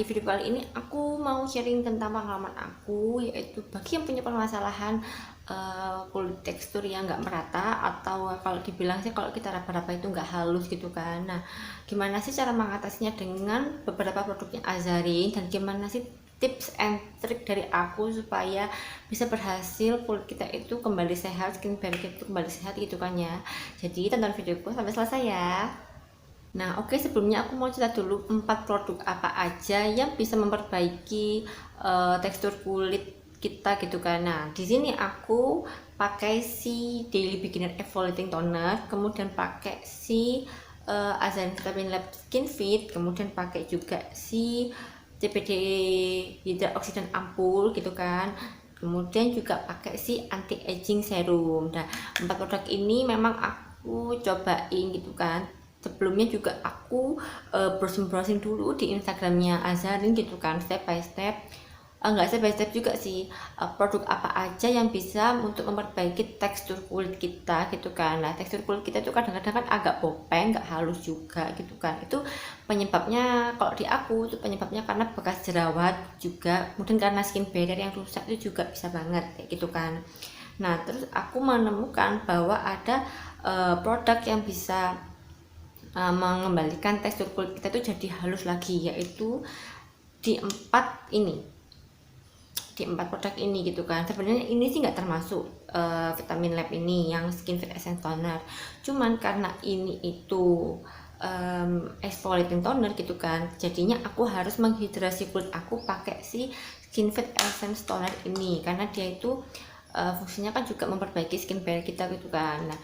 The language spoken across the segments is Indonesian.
di video kali ini aku mau sharing tentang pengalaman aku, yaitu bagi yang punya permasalahan kulit tekstur yang nggak merata, atau kalau dibilang sih kalau kita raba-raba itu nggak halus gitu kan. Nah, gimana sih cara mengatasinya dengan beberapa produknya Azarin, dan gimana sih tips and trik dari aku supaya bisa berhasil kulit kita itu kembali sehat, skincare kita itu kembali sehat gitu kan ya. Jadi tonton videoku sampai selesai ya. Nah, oke, sebelumnya aku mau cerita dulu 4 produk apa aja yang bisa memperbaiki tekstur kulit kita gitu kan. Nah, di sini aku pakai si Daily Beginner Exfoliating Toner, kemudian pakai si Azarin Vitamin Lab Skin Fit, kemudian pakai juga si CPD Hydra Oksidan Ampul gitu kan. Kemudian juga pakai si anti aging serum. Nah, 4 produk ini memang aku cobain gitu kan. Sebelumnya juga aku browsing dulu di Instagramnya Azarin gitu kan, step by step. Enggak step by step juga sih, produk apa aja yang bisa untuk memperbaiki tekstur kulit kita gitu kan. Nah, tekstur kulit kita itu kadang-kadang kan agak bopeng, nggak halus juga gitu kan. Itu penyebabnya, kalau di aku itu penyebabnya karena bekas jerawat juga, kemudian karena skin barrier yang rusak itu juga bisa banget kayak gitu kan. Nah, terus aku menemukan bahwa ada produk yang bisa mengembalikan tekstur kulit kita itu jadi halus lagi, yaitu di 4 ini, di 4 produk ini gitu kan. Sebenarnya ini sih nggak termasuk vitamin lab ini yang skin fit essence toner, cuman karena ini itu exfoliating toner gitu kan, jadinya aku harus menghidrasi kulit aku pakai si skin fit essence toner ini, karena dia itu fungsinya kan juga memperbaiki skin barrier kita gitu kan. Nah,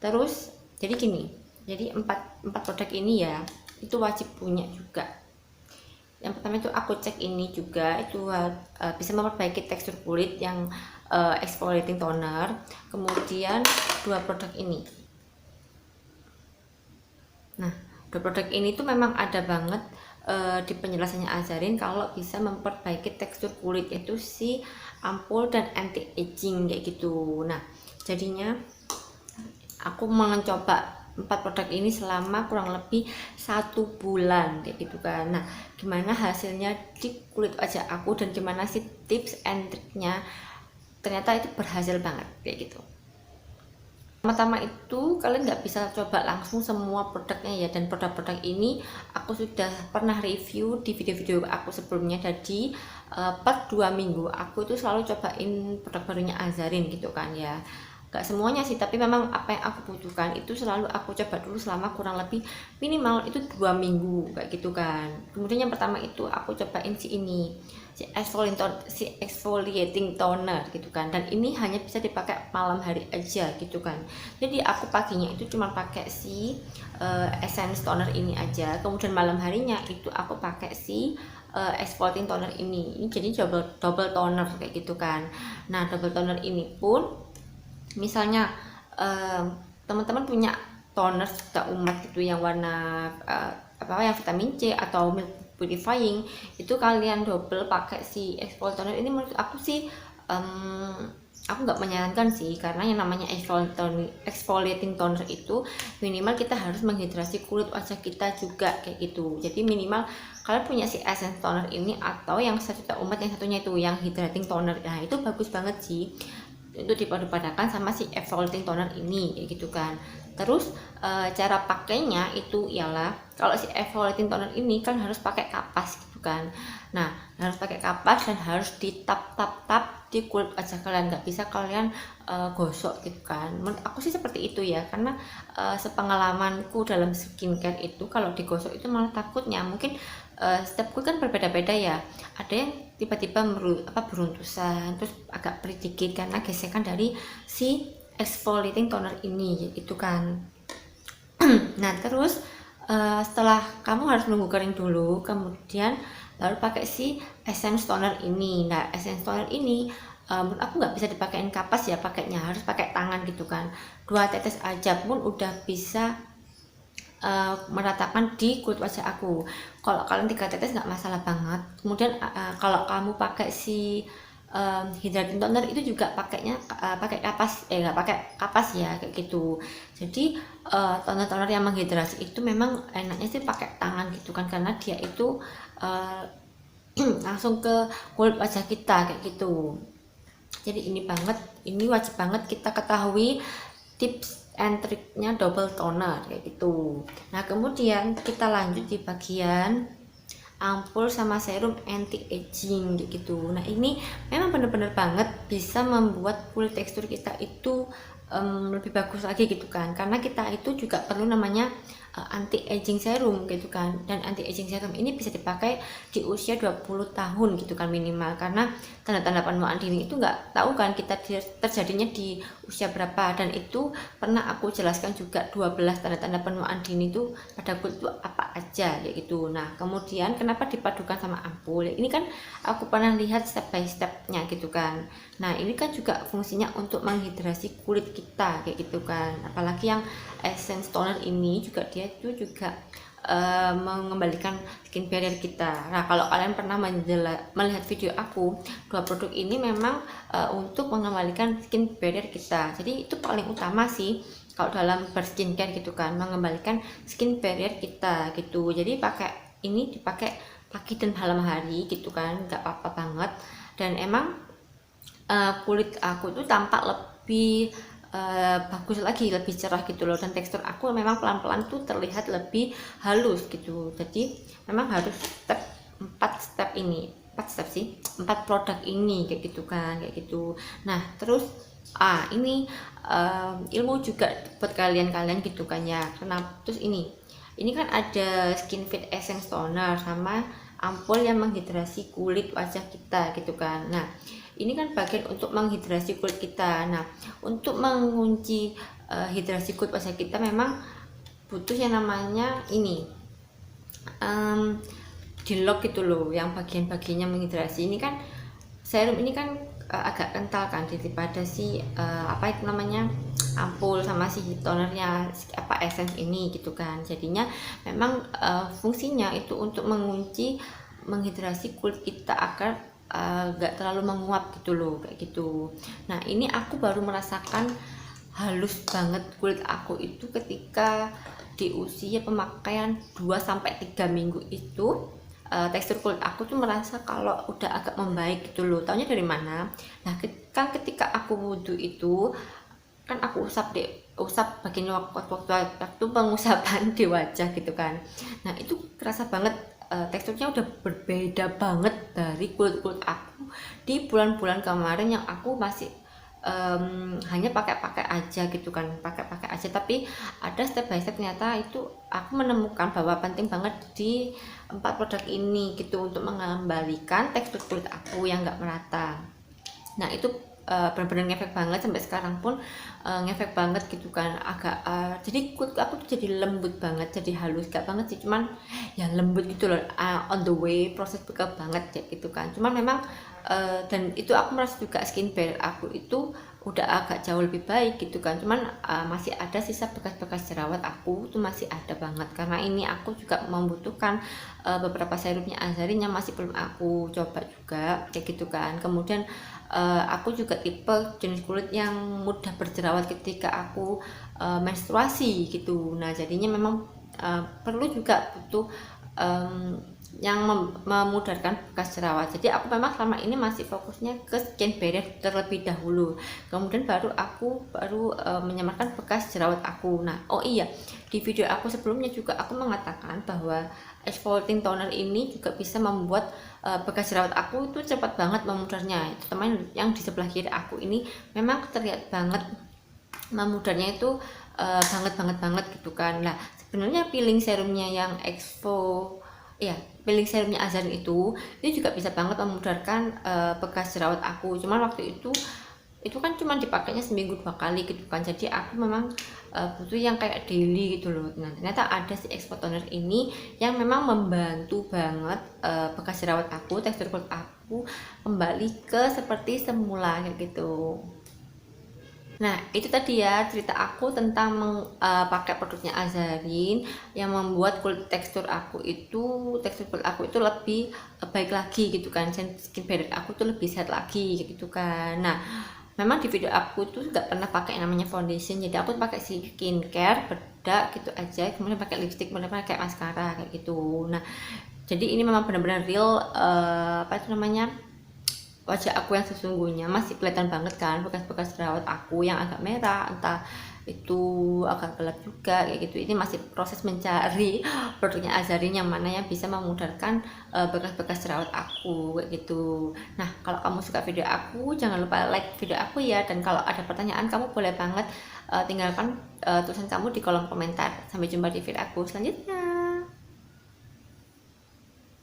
terus jadi gini, jadi empat produk ini ya itu wajib punya juga. Yang pertama itu aku cek ini juga, itu bisa memperbaiki tekstur kulit yang exfoliating toner. Kemudian 2 produk ini. Nah, 2 produk ini tuh memang ada banget di penjelasannya Azarin kalau bisa memperbaiki tekstur kulit, yaitu si ampul dan anti aging kayak gitu. Nah, jadinya aku mencoba 4 produk ini selama kurang lebih 1 bulan kayak gitu kan. Nah, gimana hasilnya di kulit wajah aku dan gimana sih tips and triknya, ternyata itu berhasil banget kayak gitu. Pertama itu kalian nggak bisa coba langsung semua produknya ya, dan produk-produk ini aku sudah pernah review di video-video aku sebelumnya. Jadi per 2 minggu aku itu selalu cobain produk barunya Azarin gitu kan ya. Gak semuanya sih, tapi memang apa yang aku butuhkan itu selalu aku coba dulu selama kurang lebih minimal itu 2 minggu kayak gitu kan. Kemudian yang pertama itu aku cobain si ini, si exfoliating toner gitu kan, dan ini hanya bisa dipakai malam hari aja gitu kan. Jadi aku paginya itu cuma pakai si essence toner ini aja, kemudian malam harinya itu aku pakai si exfoliating toner ini jadi double toner kayak gitu kan. Nah, double toner ini pun misalnya teman-teman punya toner Cipta Umat gitu yang warna apa yang vitamin C atau milk purifying, itu kalian double pakai si exfoliating toner ini. Menurut aku sih aku nggak menyarankan sih, karena yang namanya exfoliating toner itu minimal kita harus menghidrasi kulit wajah kita juga kayak gitu. Jadi minimal kalian punya si essence toner ini, atau yang Cipta Umat yang satunya itu yang hydrating toner, nah itu bagus banget sih, itu dipadu-padakan sama si exfoliating toner ini kayak gitu kan. Terus cara pakainya itu ialah, kalau si exfoliating toner ini kan harus pakai kapas gitu kan. Nah, harus pakai kapas dan harus ditap-tap-tap di kulit wajah kalian, nggak bisa kalian gosok gitu kan. Menurut aku sih seperti itu ya, karena sepengalamanku dalam skincare itu kalau digosok itu malah takutnya mungkin setiap kulit kan berbeda-beda ya, ada yang tiba-tiba beruntusan, terus agak perih dikit karena gesekan dari si exfoliating toner ini gitu kan. Nah, terus setelah kamu harus menunggu kering dulu, kemudian baru pakai si essence toner ini. Nah, essence toner ini menurut aku nggak bisa dipakein kapas ya, pakainya harus pakai tangan gitu kan. 2 tetes aja pun udah bisa meratakan di kulit wajah aku. Kalau kalian 3 tetes nggak masalah banget. Kemudian kalau kamu pakai si hydrating toner itu juga pakainya pakai kapas, nggak pakai kapas ya kayak gitu. Jadi toner-toner yang menghidrasi itu memang enaknya sih pakai tangan gitu kan, karena dia itu langsung ke kulit wajah kita kayak gitu. Jadi ini wajib banget kita ketahui tips and triknya double toner kayak gitu. Nah kemudian kita lanjut di bagian ampul sama serum anti aging gitu. Nah ini memang bener-bener banget bisa membuat kulit tekstur kita itu lebih bagus lagi gitu kan, karena kita itu juga perlu namanya anti aging serum gitu kan. Dan anti aging serum ini bisa dipakai di usia 20 tahun gitu kan minimal, karena tanda-tanda penuaan dini itu nggak tahu kan kita terjadinya di usia berapa. Dan itu pernah aku jelaskan juga 12 tanda-tanda penuaan dini itu pada kulit itu apa aja kayak gitu. Nah kemudian kenapa dipadukan sama ampul, ini kan aku pernah lihat step by stepnya gitu kan. Nah ini kan juga fungsinya untuk menghidrasi kulit kita kayak gitu kan, apalagi yang essence toner ini juga dia itu juga mengembalikan skin barrier kita. Nah kalau kalian pernah melihat video aku, dua produk ini memang untuk mengembalikan skin barrier kita. Jadi itu paling utama sih kalau dalam berskincare gitu kan, mengembalikan skin barrier kita gitu. Jadi dipakai pagi dan malam hari gitu kan, nggak apa-apa banget. Dan emang kulit aku tuh tampak lebih bagus lagi, lebih cerah gitu loh. Dan tekstur aku memang pelan-pelan tuh terlihat lebih halus gitu. Jadi memang harus 4 step sih, 4 produk ini kayak gitu kan, kayak gitu. Nah terus ini ilmu juga buat kalian gitu kan ya. Kenapa terus ini kan ada Skin Fit Essence Toner sama ampul yang menghidrasi kulit wajah kita gitu kan. Nah ini kan bagian untuk menghidrasi kulit kita. Nah untuk mengunci hidrasi kulit wajah kita memang butuh yang namanya ini di lock gitu loh, yang bagian-bagiannya menghidrasi. Ini kan serum ini kan agak kental kan daripada si apa itu namanya ampul sama si tonernya apa essence ini gitu kan. Jadinya memang fungsinya itu untuk mengunci menghidrasi kulit kita agar gak terlalu menguap gitu loh kayak gitu. Nah ini aku baru merasakan halus banget kulit aku itu ketika di usia pemakaian 2-3 minggu itu. Tekstur kulit aku tuh merasa kalau udah agak membaik gitu loh. Taunya dari mana? Nah ketika aku wudhu itu kan aku usap bagian waktu pengusapan di wajah gitu kan. Nah itu kerasa banget teksturnya udah berbeda banget dari kulit aku di bulan-bulan kemarin yang aku masih hanya pakai aja gitu kan, pakai aja. Tapi ada step by step, ternyata itu aku menemukan bahwa penting banget di 4 produk ini gitu untuk mengembalikan tekstur kulit aku yang nggak merata. Nah itu benar-benar ngefek banget, sampai sekarang pun ngefek banget gitu kan. Agak jadi kulit aku tuh jadi lembut banget, jadi halus, gak banget sih, cuman ya lembut gitu loh, on the way, proses bekal banget ya gitu kan. Cuman memang dan itu aku merasa juga skin barrier aku itu udah agak jauh lebih baik gitu kan. Cuman masih ada sisa bekas-bekas jerawat aku tuh masih ada banget, karena ini aku juga membutuhkan beberapa serumnya Azarin yang masih belum aku coba juga kayak gitu kan. Kemudian aku juga tipe jenis kulit yang mudah berjerawat ketika aku menstruasi gitu. Nah jadinya memang perlu juga butuh yang memudarkan bekas jerawat. Jadi aku memang selama ini masih fokusnya ke skin barrier terlebih dahulu, kemudian aku menyamarkan bekas jerawat aku. Nah oh iya, di video aku sebelumnya juga aku mengatakan bahwa exfoliating toner ini juga bisa membuat bekas jerawat aku itu cepat banget memudarnya. Teman yang di sebelah kiri aku ini memang terlihat banget memudarnya itu banget gitu kan. Nah sebenarnya peeling serumnya yang peeling serumnya Azarin itu juga bisa banget memudarkan bekas jerawat aku. Cuman waktu itu kan cuma dipakainya seminggu 2 kali gitu kan. Jadi aku memang butuh yang kayak daily gitu loh. Nah ternyata ada si Exfoliating Toner ini yang memang membantu banget bekas jerawat aku, tekstur kulit aku kembali ke seperti semula kayak gitu. Nah itu tadi ya cerita aku tentang pakai produknya Azarin yang membuat tekstur kulit aku itu lebih baik lagi gitu kan. Skin barrier aku tuh lebih sehat lagi gitu kan. Nah memang di video aku tuh nggak pernah pakai yang namanya foundation, jadi aku pakai skincare bedak gitu aja, kemudian pakai lipstick, kemudian pakai maskara kayak gitu. Nah Jadi ini memang benar-benar real, apa itu namanya, wajah aku yang sesungguhnya. Masih kelihatan banget kan bekas-bekas jerawat aku yang agak merah, entah itu agak gelap juga kayak gitu. Ini masih proses mencari produknya Azarin yang mana yang bisa memudarkan bekas-bekas jerawat aku kayak gitu. Nah, kalau kamu suka video aku, jangan lupa like video aku ya, dan kalau ada pertanyaan kamu boleh banget tinggalkan tulisan kamu di kolom komentar. Sampai jumpa di video aku selanjutnya.